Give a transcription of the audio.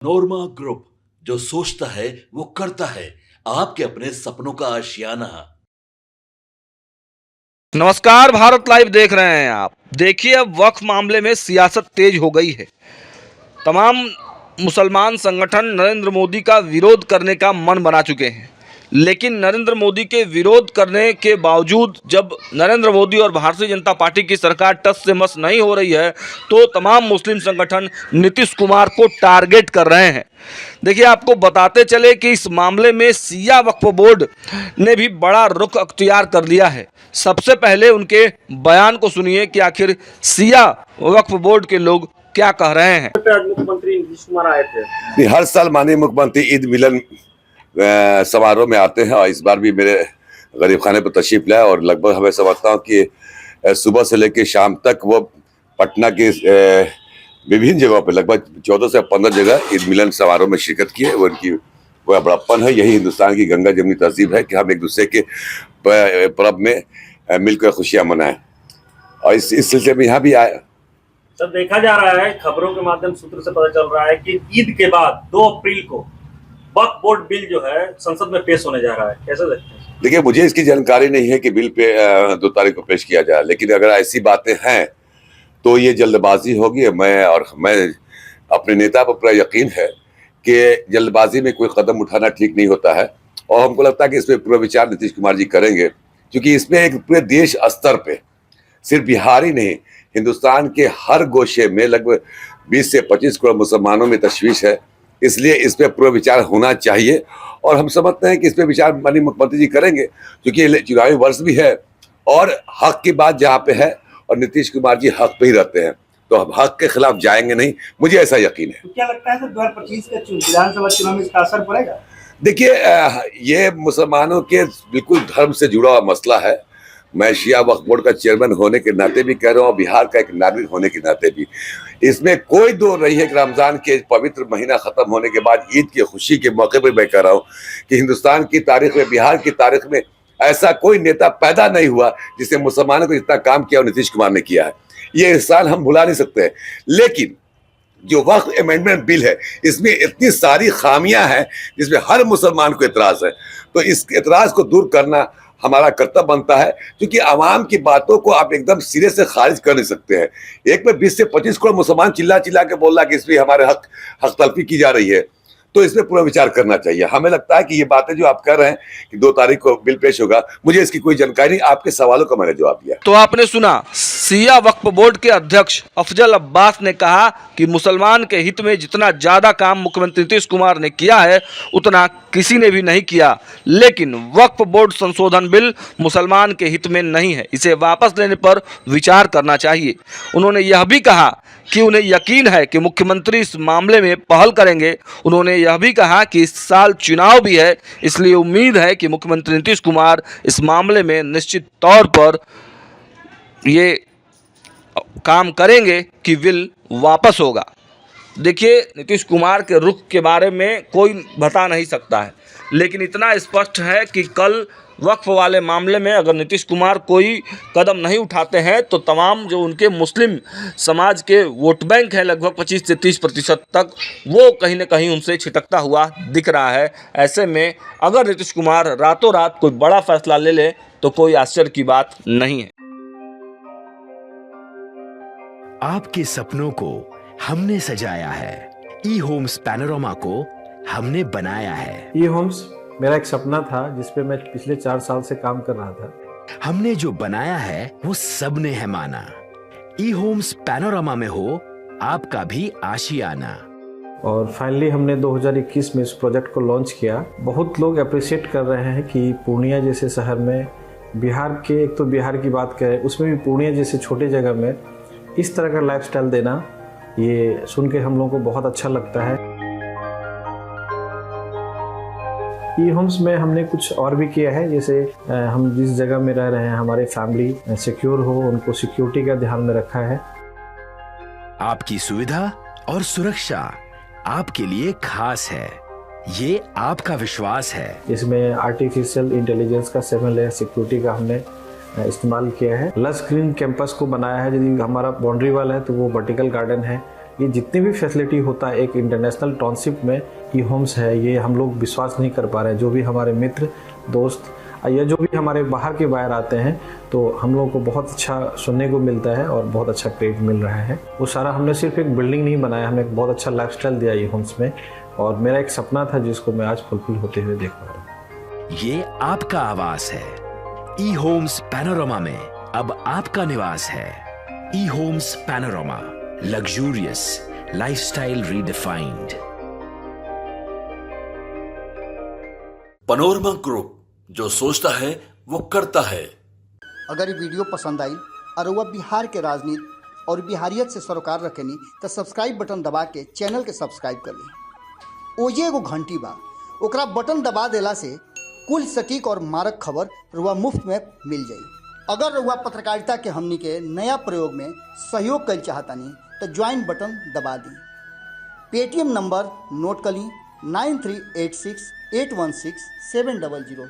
नोरमा group, जो सोचता है वो करता है। आपके अपने सपनों का आशियाना। नमस्कार, भारत लाइव देख रहे हैं आप। देखिए, अब वक्फ मामले में सियासत तेज हो गई है। तमाम मुसलमान संगठन नरेंद्र मोदी का विरोध करने का मन बना चुके हैं, लेकिन नरेंद्र मोदी के विरोध करने के बावजूद जब नरेंद्र मोदी और भारतीय जनता पार्टी की सरकार टस से मस नहीं हो रही है, तो तमाम मुस्लिम संगठन नीतीश कुमार को टारगेट कर रहे हैं। देखिए, आपको बताते चले कि इस मामले में सिया वक्फ बोर्ड ने भी बड़ा रुख अख्तियार कर लिया है। सबसे पहले उनके बयान को सुनिए कि आखिर सिया वक्फ बोर्ड के लोग क्या कह रहे हैं। मुख्यमंत्री नीतीश कुमार आए थे। हर साल माननीय मुख्यमंत्री ईद मिलन समारोह में आते हैं और इस बार भी मेरे गरीब खाने पर तशरीफ लाए और लगभग हमें समझता हूँ कि सुबह से लेकर शाम तक वो पटना के विभिन्न जगहों पर लगभग 14 से 15 जगह ईद मिलन समारोह में शिरकत की है। वो उनकी वह बड़प्पन है। यही हिंदुस्तान की गंगा जमनी तहजीब है कि हम एक दूसरे के पर्व में मिलकर खुशियाँ मनाएं, और इस सिलसिले में यहाँ भी आए। सर, देखा जा रहा है, खबरों के माध्यम सूत्र से पता चल रहा है कि ईद के बाद 2 अप्रैल को वक्फ बोर्ड बिल जो है संसद में पेश होने जा रहा है। कैसे देखते हैं? देखिए, मुझे इसकी जानकारी नहीं है कि बिल पे 2 तारीख को पेश किया जाए, लेकिन अगर ऐसी बातें हैं तो ये जल्दबाजी होगी। मैं अपने नेता पर पूरा यकीन है कि जल्दबाजी में कोई कदम उठाना ठीक नहीं होता है, और हमको लगता है कि इस पर पूरा विचार नीतीश कुमार जी करेंगे, क्योंकि इसमें एक पूरे देश स्तर पे, सिर्फ बिहार ही नहीं, हिंदुस्तान के हर गोशे में लगभग 20 से 25 करोड़ मुसलमानों में तशवीश है। इसलिए इस पर पूरा विचार होना चाहिए, और हम समझते हैं कि इस पर विचार माननीय मुख्यमंत्री जी करेंगे, क्योंकि चुनावी वर्ष भी है और हक की बात जहाँ पे है, और नीतीश कुमार जी हक पे ही रहते हैं, तो हम हक के खिलाफ जाएंगे नहीं, मुझे ऐसा यकीन है। तो क्या लगता है सर, 2025 के विधानसभा चुनाव में इसका असर पड़ेगा? देखिए, ये मुसलमानों के बिल्कुल धर्म से जुड़ा हुआ मसला है। मैं शिया वक्फ बोर्ड का चेयरमैन होने के नाते भी कह रहा हूँ, बिहार का एक नागरिक होने के नाते भी, इसमें कोई दो नहीं है कि रमजान के पवित्र महीना खत्म होने के बाद ईद की खुशी के मौके पर मैं कह रहा हूँ कि हिंदुस्तान की तारीख में, बिहार की तारीख में ऐसा कोई नेता पैदा नहीं हुआ जिसने मुसलमानों को जितना काम किया और नीतीश कुमार ने किया है। ये एहसान हम भुला नहीं सकते हैं। लेकिन जो वक्फ अमेंडमेंट बिल है, इसमें इतनी सारी खामियां हैं जिसमें हर मुसलमान को एतराज है, तो इस एतराज को दूर करना हमारा कर्तव्य बनता है, क्योंकि आवाम की बातों को आप एकदम सिरे से खारिज कर नहीं सकते हैं। एक में 20 से 25 करोड़ मुसलमान चिल्ला चिल्ला के बोल रहा है कि इसमें हमारे हक तलफी की जा रही है, तो इसमें पूरा विचार करना चाहिए। हमें लगता है कि ये बातें जो आप कर रहे हैं कि 2 तारीख को बिल पेश होगा, मुझे इसकी कोई जानकारी नहीं। आपके सवालों का मैंने जवाब दिया। तो आपने सुना, सिया वक्फ बोर्ड के अध्यक्ष अफजल अब्बास ने कहा कि मुसलमान के हित में जितना ज़्यादा काम मुख्यमंत्री नीतीश कुमार ने किया है, उतना किसी ने भी नहीं किया। लेकिन वक्फ बोर्ड संशोधन बिल मुसलमान के हित में नहीं है, इसे वापस लेने पर विचार करना चाहिए। उन्होंने यह भी कहा कि उन्हें यकीन है कि मुख्यमंत्री इस मामले में पहल करेंगे। उन्होंने यह भी कहा कि इस साल चुनाव भी है, इसलिए उम्मीद है कि मुख्यमंत्री नीतीश कुमार इस मामले में निश्चित तौर पर ये काम करेंगे कि बिल वापस होगा। देखिए, नीतीश कुमार के रुख के बारे में कोई बता नहीं सकता है, लेकिन इतना स्पष्ट है कि कल वक्फ वाले मामले में अगर नीतीश कुमार कोई कदम नहीं उठाते हैं तो तमाम जो उनके मुस्लिम समाज के वोट बैंक हैं, लगभग 25 से 30% तक, वो कहीं ना कहीं उनसे छिटकता हुआ दिख रहा है। ऐसे में अगर नीतीश कुमार रातों रात कोई बड़ा फैसला ले ले तो कोई आश्चर्य की बात नहीं है। आपके सपनों को हमने सजाया है, ई होम्स पैनोरामा को हमने बनाया है। ई होम्स मेरा एक सपना था जिस पे मैं पिछले 4 साल से काम कर रहा था। हमने जो बनाया है वो सबने है माना। ई होम्स पैनोरामा में हो आपका भी आशियाना। और फाइनली हमने 2021 में इस प्रोजेक्ट को लॉन्च किया। बहुत लोग अप्रिशिएट कर रहे हैं कि पूर्णिया जैसे शहर में, बिहार के, एक तो बिहार की बात करें उसमें भी पूर्णिया जैसे छोटे जगह में इस तरह का लाइफस्टाइल देना, ये सुन के हम लोगों को बहुत अच्छा लगता है। ई होम्स में हमने कुछ और भी किया है, जैसे हम जिस जगह में रह रहे हैं हमारी फैमिली सिक्योर हो, उनको सिक्योरिटी का ध्यान में रखा है। आपकी सुविधा और सुरक्षा आपके लिए खास है, ये आपका विश्वास है। इसमें आर्टिफिशियल इंटेलिजेंस का 7 लेयर सिक्योरिटी का हमने इस्तेमाल किया है। लस ग्रीन कैंपस को बनाया है। यदि हमारा बाउंड्री वाल है तो वो वर्टिकल गार्डन है, ये जितनी भी फैसिलिटी होता है एक इंटरनेशनल टाउनशिप में ई होम्स है, ये हम लोग विश्वास नहीं कर पा रहे हैं। जो भी हमारे मित्र दोस्त या जो भी हमारे बाहर के बाहर आते हैं तो हम लोगों को बहुत अच्छा सुनने को मिलता है और बहुत अच्छा क्रेडिट मिल रहा है। वो सारा हमने सिर्फ एक बिल्डिंग नहीं बनाया, हमें एक बहुत अच्छा लाइफस्टाइल दिया ई होम्स में, और मेरा एक सपना था जिसको मैं आज फुलफिल होते हुए देख पा रहा हूँ। ये आपका आवास है। ई होम्स पैनोरमा में अब आपका निवास है। E Homes Panorama, luxurious lifestyle redefined. Panorama Group, जो सोचता है वो करता है। अगर ये वीडियो पसंद आई और वह बिहार के राजनीति और बिहारियत से सरोकार रखेनी तो सब्सक्राइब बटन दबा के चैनल के सब्सक्राइब कर ली। ओजे एगो घंटी बा, ओकरा बटन दबा देला से कुल सटीक और मारक खबर रुआ मुफ्त में मिल जाई। अगर रुआ पत्रकारिता के हमनी के नया प्रयोग में सहयोग कर चाहतानी तो ज्वाइन बटन दबा दी। पेटीएम नंबर नोट कर ली 9386 816 700।